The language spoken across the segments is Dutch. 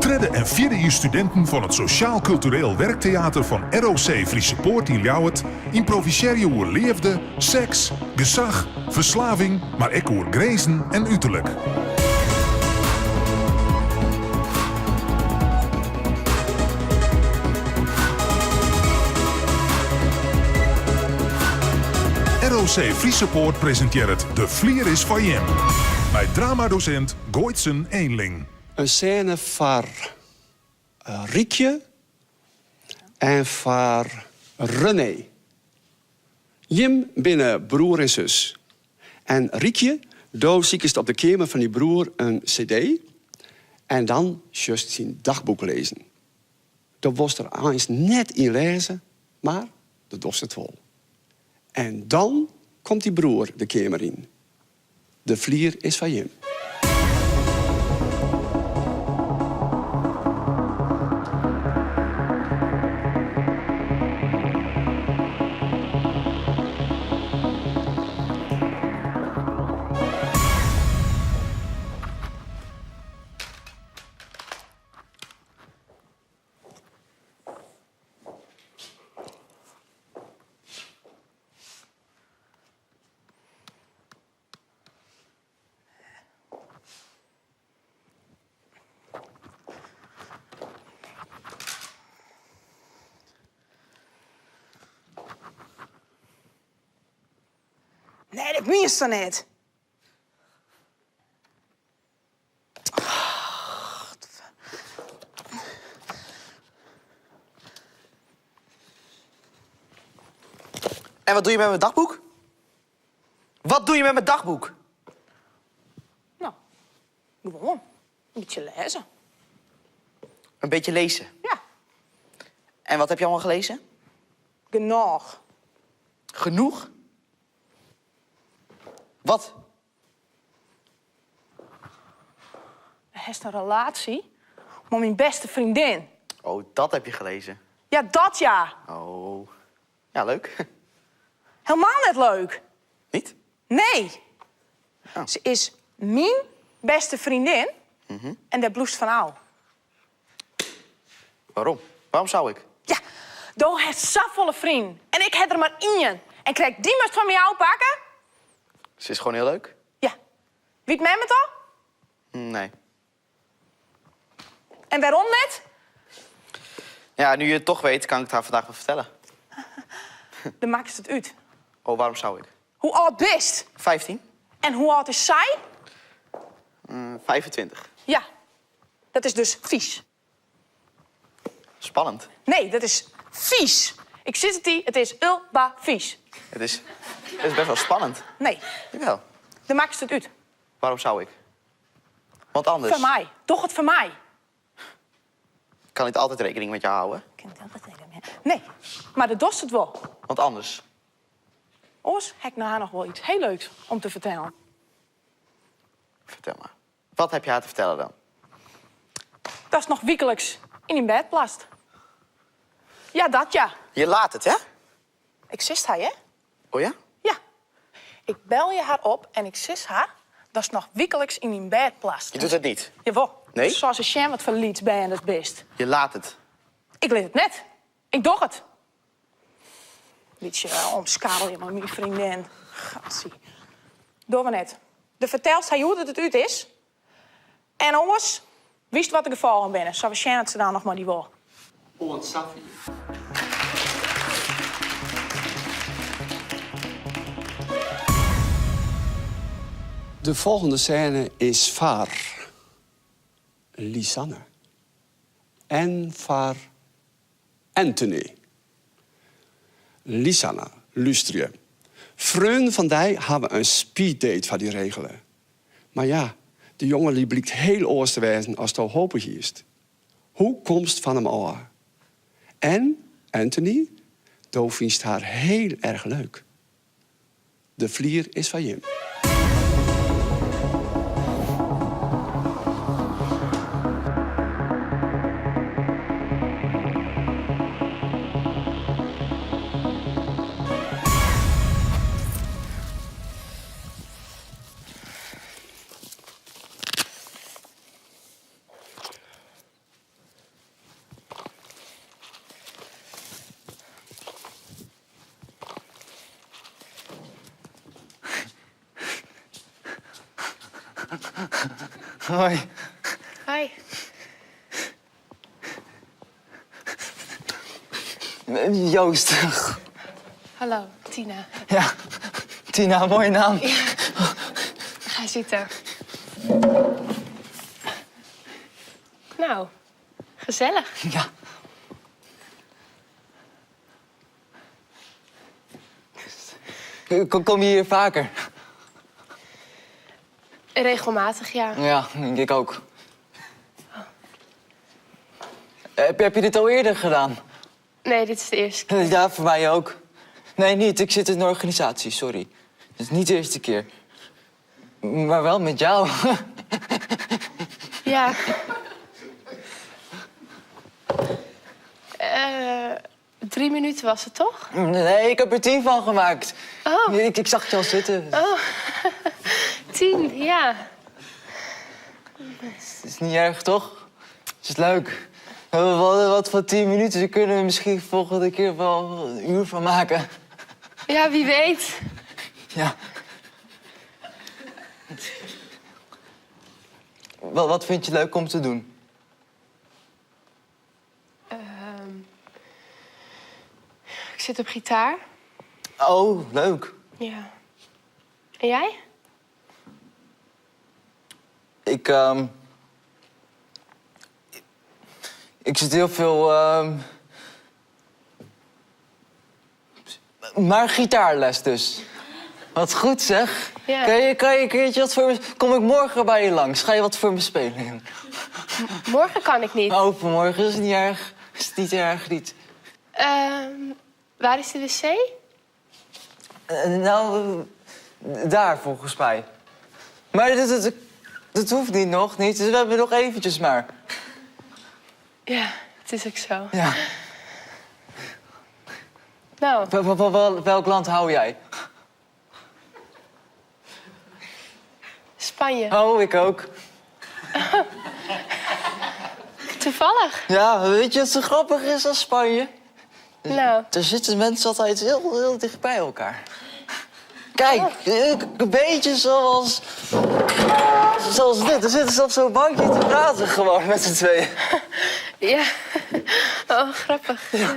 Tredde en vierde jaar studenten van het Sociaal-Cultureel Werktheater van ROC Friese Poort in Ljouwert improviseren over liefde, seks, gezag, verslaving, maar ook over grenzen en uiterlijk. ROC Friese Poort presenteert De Vlier is van Jem. Met dramadocent Gooitsen Eenling. Een scène van Riekje en van René. Jim binnen broer en zus. En Riekje, daar ziekest op de kamer van die broer een cd. En dan just zijn dagboek lezen. Daar was er eens net in lezen, maar dat was het wel. En dan komt die broer de kamer in. De vlier is van Jim. Nee, dat meen je toch niet? En wat doe je met mijn dagboek? Wat doe je met mijn dagboek? Nou, gewoon. Een beetje lezen. Een beetje lezen. Ja, En wat heb je allemaal gelezen? genoeg. Genoeg? Wat? Hij heeft een relatie met mijn beste vriendin. Oh, dat heb je gelezen. Ja, dat ja. Oh. Ja, leuk. Helemaal net leuk. Niet? Nee. Oh. Ze is mijn beste vriendin en daar bloest van al. Waarom? Waarom zou ik? Ja, Doe heeft zoveel vrienden. En ik heb er maar één. En krijg die must van mij pakken? Ze is gewoon heel leuk. Ja. Wie met me toch? Nee. En waarom net? Ja, nu je het toch weet, kan ik het haar vandaag wel vertellen. Dan maakt het uit. Oh, waarom zou ik? Hoe oud bist? 15? En hoe oud is zij? 25. Ja. Dat is dus vies. Spannend. Nee, dat is vies. Ik zit het hier, het is ulba vies. Het is best wel spannend. Nee, Jawel. dan maakt het uit. Waarom zou ik? Want anders Voor mij. Toch het voor mij. kan ik altijd rekening met jou houden. Nee, maar dat doet het wel. Want anders. Oors, heb ik na haar nog wel iets heel leuks om te vertellen. Vertel maar. Wat heb je haar te vertellen dan? Dat is nog wekelijks in die bed plast. Ja, dat ja. Je laat het, hè? Ik zist haar, hè? Oh ja? Ja. Ik bel je haar op en ik zis haar dat is nog wekelijks in die bed plast. Je doet het niet. Jawel. Nee? Zoals een sham wat verliet bij en dat best. Je laat het. Ik weet het net. Ik doe het. Beetje omskarrel je maar mijn vriendin. Gatsie. Doen we net. De vertelt hij hoe dat het uit is. En jongens, wist wat ik gevallen ben. Zo waarschijnlijk ze dan nog maar die wil. Oh, Safi. De volgende scène is voor Lisanne. En voor Anthony. Lisanne, luister je. Vreun van die hebben een speeddate van die regelen. Maar ja, de jongen die blijkt heel oors te wijzen als het al hopen hiest. Hoe komst van hem aan? En Anthony, die vindt haar heel erg leuk. De vlier is van Jim. Hoi. Hi. Joost. Hallo, Tina. Ja, Tina, mooie naam. Ga zitten. Nou, gezellig. Ja. Kom je hier vaker? Regelmatig, ja. Ja, ik ook. Heb je dit al eerder gedaan? Nee, dit is de eerste keer. Ja, voor mij ook. Nee, niet. Ik zit in een organisatie, sorry. Het is niet de eerste keer. Maar wel met jou. Ja. 3 minuten was het, toch? Nee, ik heb er 10 van gemaakt. Oh. Ik zag je al zitten. Oh, 10, ja. Het is niet erg, toch? Het is leuk. Wat voor 10 minuten, daar kunnen we misschien volgende keer wel een uur van maken. Ja, wie weet. Ja. Wat vind je leuk om te doen? Ik zit op gitaar. Oh, leuk. Ja. En jij? Ik zit heel veel... Maar gitaarles dus. Wat goed, zeg. Ja. Kan je een keertje wat voor me... Kom ik morgen bij je langs? Ga je wat voor me spelen? Morgen kan ik niet. Overmorgen is het niet erg. Is het niet erg, niet? Waar is de wc? Nou, daar volgens mij. Maar dat hoeft niet nog, niet. Dus we hebben nog eventjes maar. Ja, het is ook zo. Ja. Nou, Welk land hou jij? Spanje. Oh, ik ook. Toevallig. Ja, weet je wat zo grappig is als Spanje? Nou, Daar zitten mensen altijd heel dicht bij elkaar. Kijk, een beetje zoals dit. Er zitten ze op zo'n bankje te praten gewoon met z'n tweeën. ja. Oh, grappig. Ja.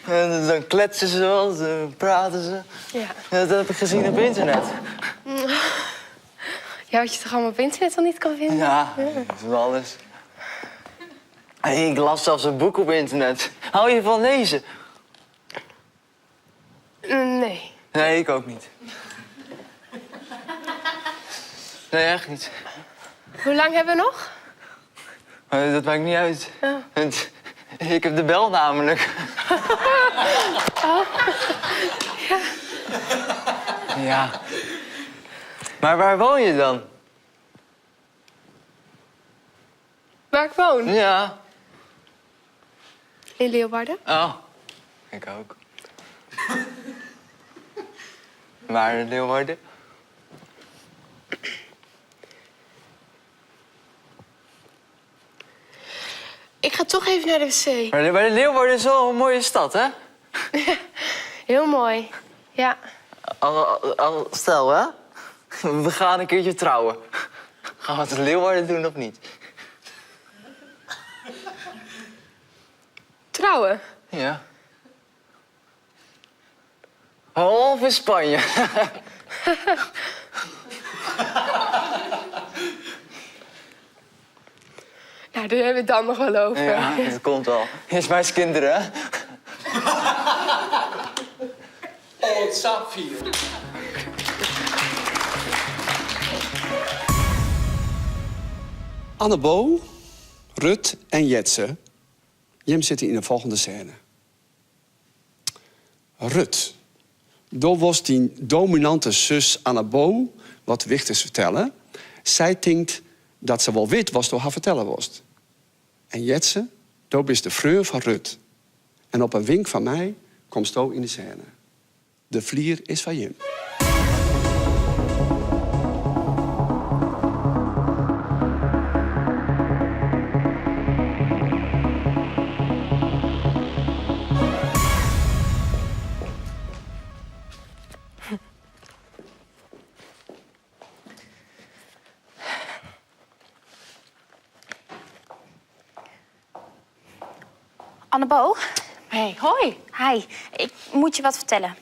En dan kletsen ze wel, dan praten ze. Ja. Dat heb ik gezien op internet. Ja, wat je toch allemaal op internet al niet kan vinden? Ja, van alles. Hey, ik las zelfs een boek op internet. Hou je van lezen? Nee. Nee, ik ook niet. Nee, echt niet. Hoe lang hebben we nog? Dat maakt niet uit. Oh. Ik heb de bel namelijk. Oh. Ja. Ja. Maar waar woon je dan? Waar ik woon? Ja. In Leeuwarden. Oh, ik ook. Waar in Leeuwarden? Ik ga toch even naar de wc. Maar Leeuwarden is wel een mooie stad, hè? Heel mooi. Ja. Stel, hè? We gaan een keertje trouwen. Gaan we het in Leeuwarden doen of niet? Trouwen? Ja. Of in Spanje. Nou, daar hebben we het dan nog wel over. Ja, dat komt wel. Eerst maar eens kinderen, hè? Oh, het sapvier. Annebo, Rut en Jetse. Jim zitten in de volgende scène. Rut. Door was die dominante zus Annebo wat wichtigs vertellen. Zij denkt dat ze wel weet wat door haar vertellen was. En Jetse, door is de vreur van Rut. En op een wink van mij komt Sto in de scène. De vlier is van Jim. Annebo, Hey, hoi. hi. Ik moet je wat vertellen.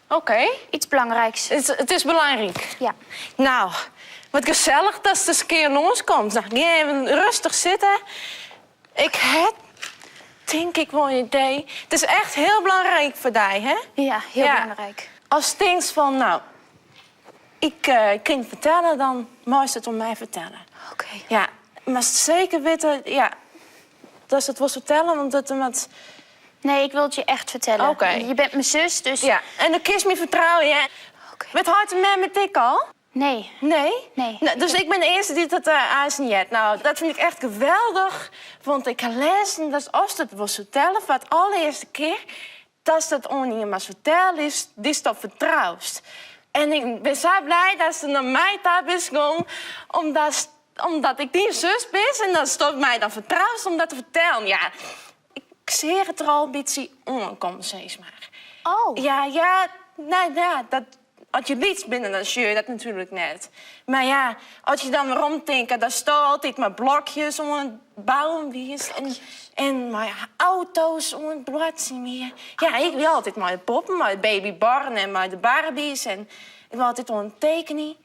Oké. Iets belangrijks. Het is belangrijk. Ja. Nou, wat gezellig dat ze eens een keer langskomt. Nou, ga even rustig zitten. Ik heb, denk ik, wel een idee. Het is echt heel belangrijk voor jou, hè? Ja, heel belangrijk. Als je denkt van, nou, ik kan het vertellen, dan moet je het om mij vertellen. Oké. Ja, maar zeker weten, ja, dat is het wel vertellen, want dat met... Nee, ik wil het je echt vertellen. Oké. Je bent mijn zus, dus... Ja, en dan kies me vertrouwen, ja. Oké. Met hart en met ik al? Nee. Nee? Nee. Nou, dus ik ben de eerste die dat aansniet. Nou, dat vind ik echt geweldig. Want ik heb gelezen dat als het was vertellen voor het allereerste keer... dat dat on maar vertellen is, die dat vertrouwst. En ik ben zo blij dat ze naar mij daar is gegaan, omdat ik die zus ben en dat ze mij dan vertrouwt om dat te vertellen. Ja, ik zie het er al een beetje onkomen, zeg maar. Oh. Ja, nou ja, dat, als je liefst binnen, dan zie je dat natuurlijk net. Maar ja, als je dan weer omdenkt, dan staan altijd maar blokjes om een bouwenwies en maar ja, auto's om een blad meer. Ja, ik wil altijd maar de poppen, maar de babybarn en maar de Barbies en ik wil altijd wel een tekening.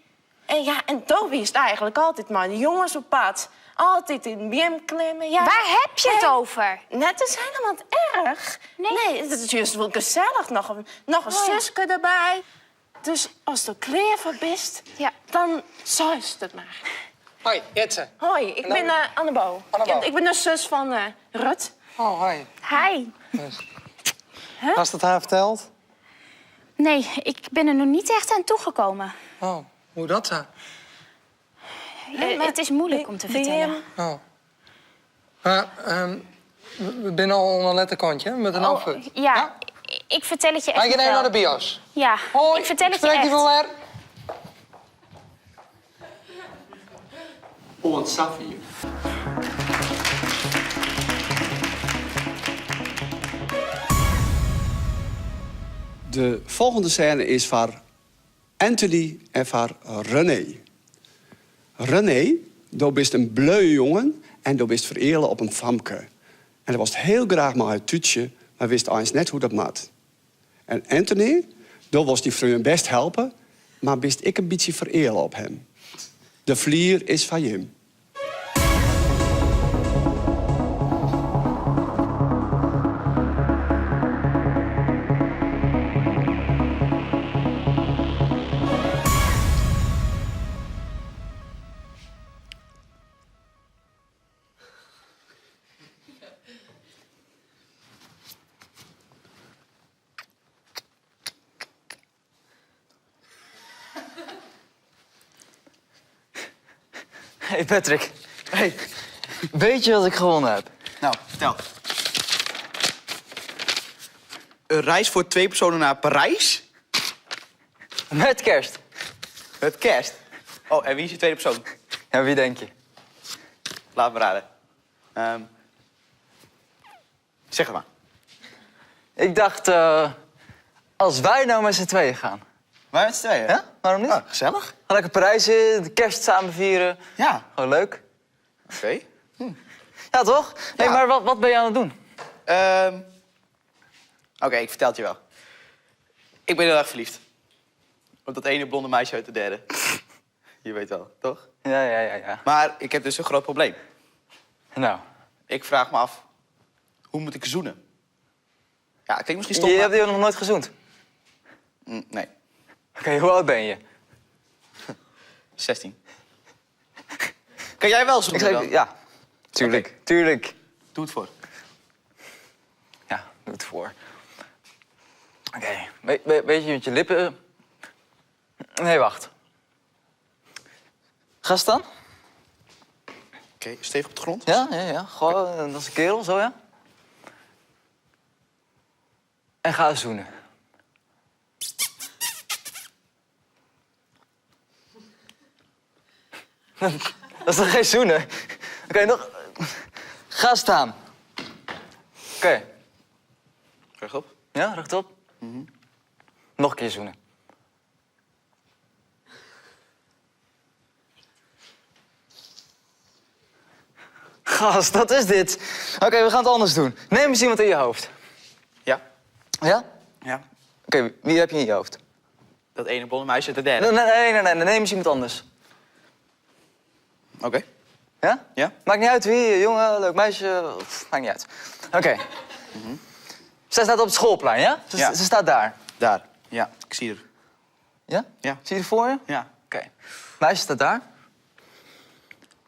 En ja, en toch is het eigenlijk altijd maar de jongens op pad. Altijd in BM klimmen. Ja. Waar heb je het En- over? Net is helemaal niet erg. Nee, het is juist wel gezellig. Nog een zusje erbij. Dus als er kleer voor bent, Ja. dan zuist het maar. Hoi, Jetse. Hoi, ik ben Annebo. Annebo. Ik ben de zus van Rut. Oh, hoi. Hi. Hast het haar verteld? Nee, ik ben er nog niet echt aan toegekomen. Oh, hoe dat zo? maar- Het is moeilijk om te vertellen. Oh. Maar, we zijn al een letterkontje met een Oh, outfit. ja, ik vertel het je echt Ga je nog even wel. naar de bios? Ja, Hoi, ik vertel het je spreek echt. je wel weer? Oh, een safie. De volgende scène is van Anthony en van René. René, du bist een bleu jongen en du bist vereerlijk op een famke. En dat was heel graag maar uit Tuutje, maar wist eens net hoe dat moet. En Anthony, du was die vriend best helpen, maar bist ik een beetje vereerlijk op hem. De vlier is van hem. Hey Patrick. Hey. Weet je wat ik gewonnen heb? Nou, vertel. Een reis voor 2 personen naar Parijs? Met kerst. Met kerst. Oh, en wie is je tweede persoon? Ja, wie denk je? Laat me raden. Zeg het maar. Ik dacht, als wij nou met z'n tweeën gaan. Wij met z'n tweeën? Ja? Waarom niet? Ah, gezellig. Gaan lekker Parijs in, de kerst samen vieren. Ja. Gewoon leuk. Oké. Ja, toch? Hey, Ja. maar wat ben je aan het doen? Oké, ik vertel het je wel. Ik ben heel erg verliefd. Op dat ene blonde meisje uit de derde. Je weet wel, toch? Ja. Maar ik heb dus een groot probleem. Nou, Ik vraag me af, hoe moet ik zoenen? Ja, klinkt misschien stom, je maar- hebt hier nog nooit gezoend. Nee, Oké, hoe oud ben je? 16. Kan jij wel zoenen dan? Ja, tuurlijk. Oké. Tuurlijk. Doe het voor. Ja, doe het voor. Oké, weet je met je lippen... Nee, wacht. Ga staan. Oké, stevig op de grond. Ja. Gewoon als een kerel, zo ja. En ga zoenen. Dat is toch geen zoenen? Oké, nog... Ga staan. Oké. Rechtop. Ja, rechtop. Nog een keer zoenen. gast, wat is dit? Oké, we gaan het anders doen. Neem eens iemand in je hoofd. Ja? Ja? Ja. Oké, wie heb je in je hoofd? Dat ene blonde meisje uit de derde. Nee. Neem eens iemand anders. Oké. Ja? Ja? Maakt niet uit wie, jongen, leuk meisje, maakt niet uit. Oké. Zij staat op het schoolplein, ja? Ja. Ze staat daar. Daar. Ja, ik zie er. Ja? Ja. Zie je er voor je? Ja. Oké. Meisje staat daar.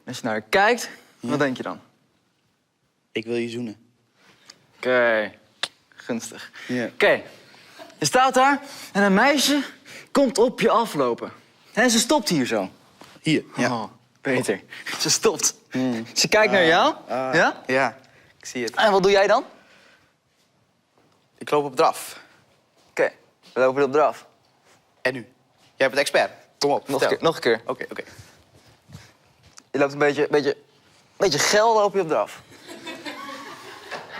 Als je naar haar kijkt, wat denk je dan? Ik wil je zoenen. Oké. Gunstig. Ja. Oké. Je staat daar en een meisje komt op je aflopen. En ze stopt hier zo. Hier. Ja. Oh, beter. Ze stopt. Ze kijkt naar jou. Ja? Ja, ik zie het. En wat doe jij dan? Ik loop op draf. Oké. We lopen erop eraf. En nu? Jij bent expert. Kom op, Nog een keer. Oké. Je loopt een beetje geil loop je op eraf.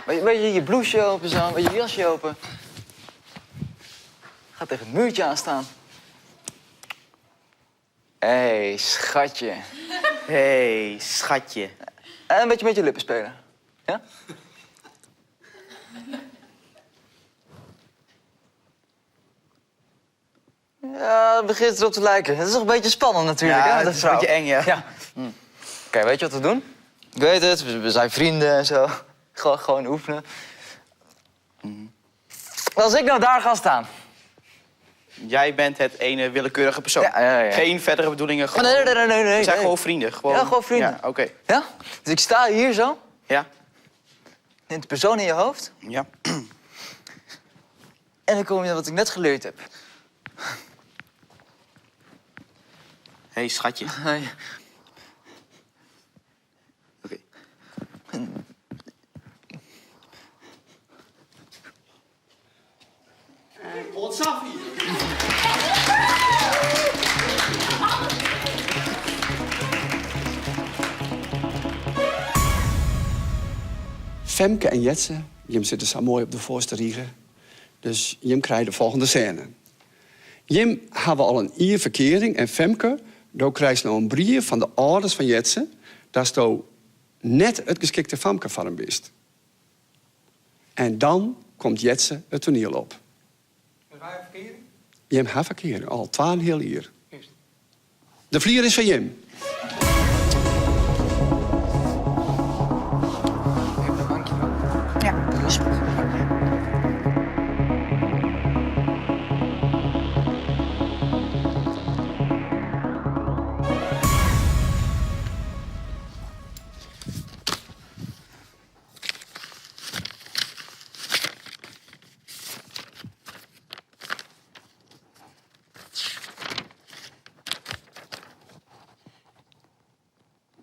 Beetje je blouseje open zo, een beetje je jasje open. Ga tegen het muurtje aanstaan. Hé, schatje. Hé, schatje. En een beetje met je lippen spelen. Ja? Ja, het begint erop te lijken. Het is toch een beetje spannend natuurlijk, Ja, hè? het met is vrouw. een beetje eng, ja. Ja. Oké, weet je wat we doen? Ik weet het, we zijn vrienden en zo. Gewoon oefenen. Als ik nou daar ga staan. Jij bent het ene willekeurige persoon. Ja. Geen verdere bedoelingen. Oh, nee. We zijn gewoon vrienden. Gewoon... Ja, gewoon vrienden. Ja, oké. Ja? Dus ik sta hier zo. Ja? Neem de persoon in je hoofd. Ja. En dan kom je naar wat ik net geleerd heb. Hé, schatje. Nee. Oké. Femke en Jetse, Jim zitten zo mooi op de voorste riegen. Dus Jim krijgt de volgende scène. Jim hebben al een ier verkering en Femke, daar krijgt nou een brief van de ouders van Jetse, dat ze net het geschikte Femke van hem wist. En dan komt Jetse het toneel op. Jim heeft verkering, al 2,5 jaar. De vlier is van Jim.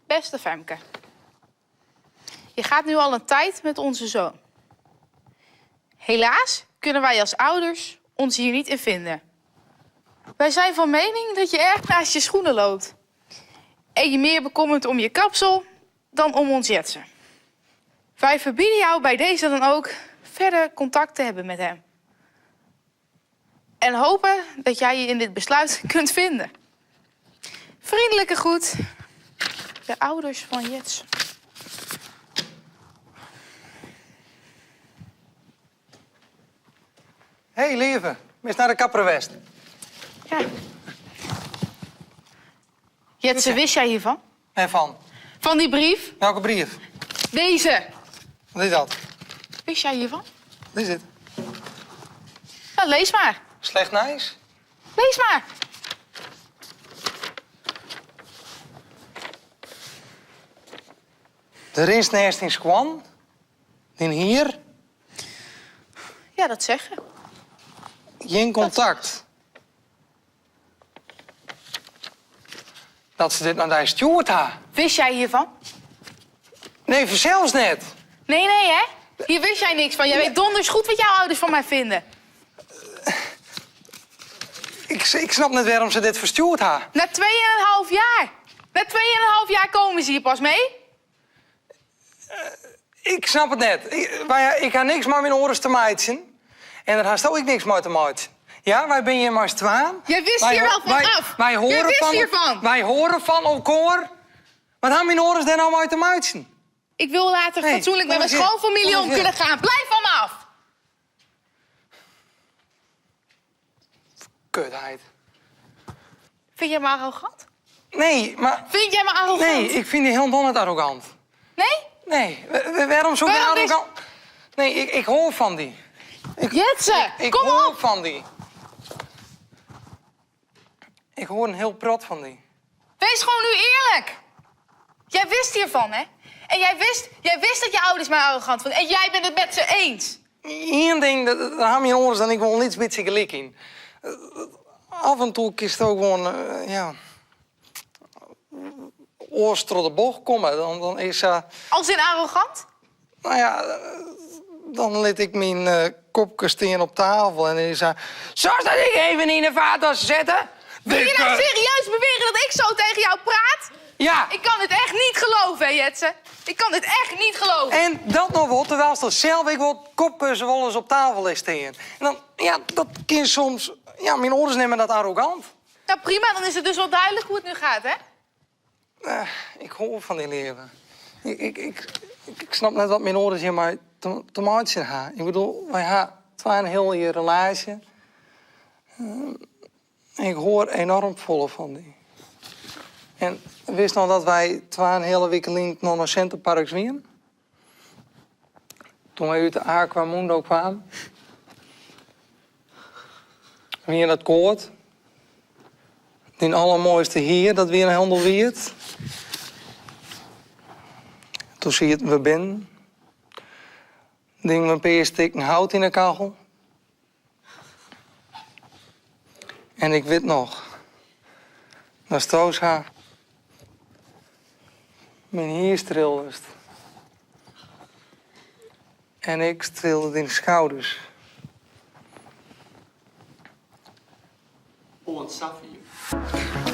Beste Femke, je gaat nu al een tijd met onze zoon. Helaas kunnen wij als ouders ons hier niet in vinden. Wij zijn van mening dat je erg naast je schoenen loopt. En je meer bekommert om je kapsel dan om ons Jetsen. Wij verbieden jou bij deze dan ook verder contact te hebben met hem. En hopen dat jij je in dit besluit kunt vinden. Vriendelijke groet. De ouders van Jets. Hé, lieve. Mis naar de Kapper West. Ja. Jetse, wist jij hiervan? En van? Van die brief? Welke brief? Deze. Wat is dat? Wist jij hiervan? Wat is dit? Nou, lees maar. Slecht nice? Lees maar. De rinsneerst in Squan. In hier. Ja, dat zeg je. Geen contact. Dat ze dit naar de steward ha. Wist jij hiervan? Nee, zelfs net. Nee, hè? Hier wist jij niks van. Jij weet donders goed wat jouw ouders van mij vinden. Ik snap net waarom ze dit verstuurd ha. Na 2,5 jaar. Na 2,5 jaar komen ze hier pas mee. Ik snap het net. Ik ga niks met mijn oren te maaien. En daar haast ook ik niks mee te maaien. Ja, wij ben je maar twaan. Jij wist hier wel van af. Wij horen Jij wist van, hiervan. Wij horen van elkaar. Wat hebben mijn oren daar nou mee te maaien? Ik wil later Nee, fatsoenlijk met mijn kom eens hier. schoonfamilie Kom om eens hier. kunnen gaan. Blijf van me af! Kutheid. Vind jij me arrogant? Nee, maar... Vind jij me arrogant? Nee, ik vind die heel donder arrogant. Nee? Nee, waarom zo Waarom is- arrogant? Nee, ik hoor van die. Jetse, Ik kom hoor op! van die. Ik hoor een heel prot van die. Wees gewoon nu eerlijk. Jij wist hiervan, hè? En jij wist dat je ouders mij arrogant vonden. En jij bent het met ze eens. Eén ding, daar hebben je ouders dan ik wel iets beetje gelijk in. Af en toe kiest ook gewoon, ja... oors door de bocht komen. Dan is Als in arrogant? nou ja, dan liet ik mijn kopje steen op tafel en hij zei... Zou dat ik even in de vaatwas zetten? Wil je nou serieus beweren dat ik zo tegen jou praat? Ja. Ik kan dit echt niet geloven, hè, Jetse? Ik kan dit echt niet geloven. En dat nog wat, terwijl ze zelf ik wat kopkussen wel eens op tafel is steen. En dan, ja, dat kind soms... Ja, mijn ouders nemen dat arrogant. Nou, prima, dan is het dus wel duidelijk hoe het nu gaat, hè? Ik hoor van die leven. Ik snap net wat mijn ouders hier maar te maken gaan. Ik bedoel, wij hebben een heel je relatie. Ik hoor enorm vol van die. En wist nog dat wij een hele week lang nog naar Centerparks waren? Toen wij uit de Aquamundo kwamen. We in het koord. Die allermooiste hier, dat weer een handel weert. Toen zie je het we binnen. Ding mijn peerstikken hout in de kachel. En ik weet nog. Dat Stoos haar. Mijn hier trilde. En ik trilde in de schouders. Oh, wat saf hier.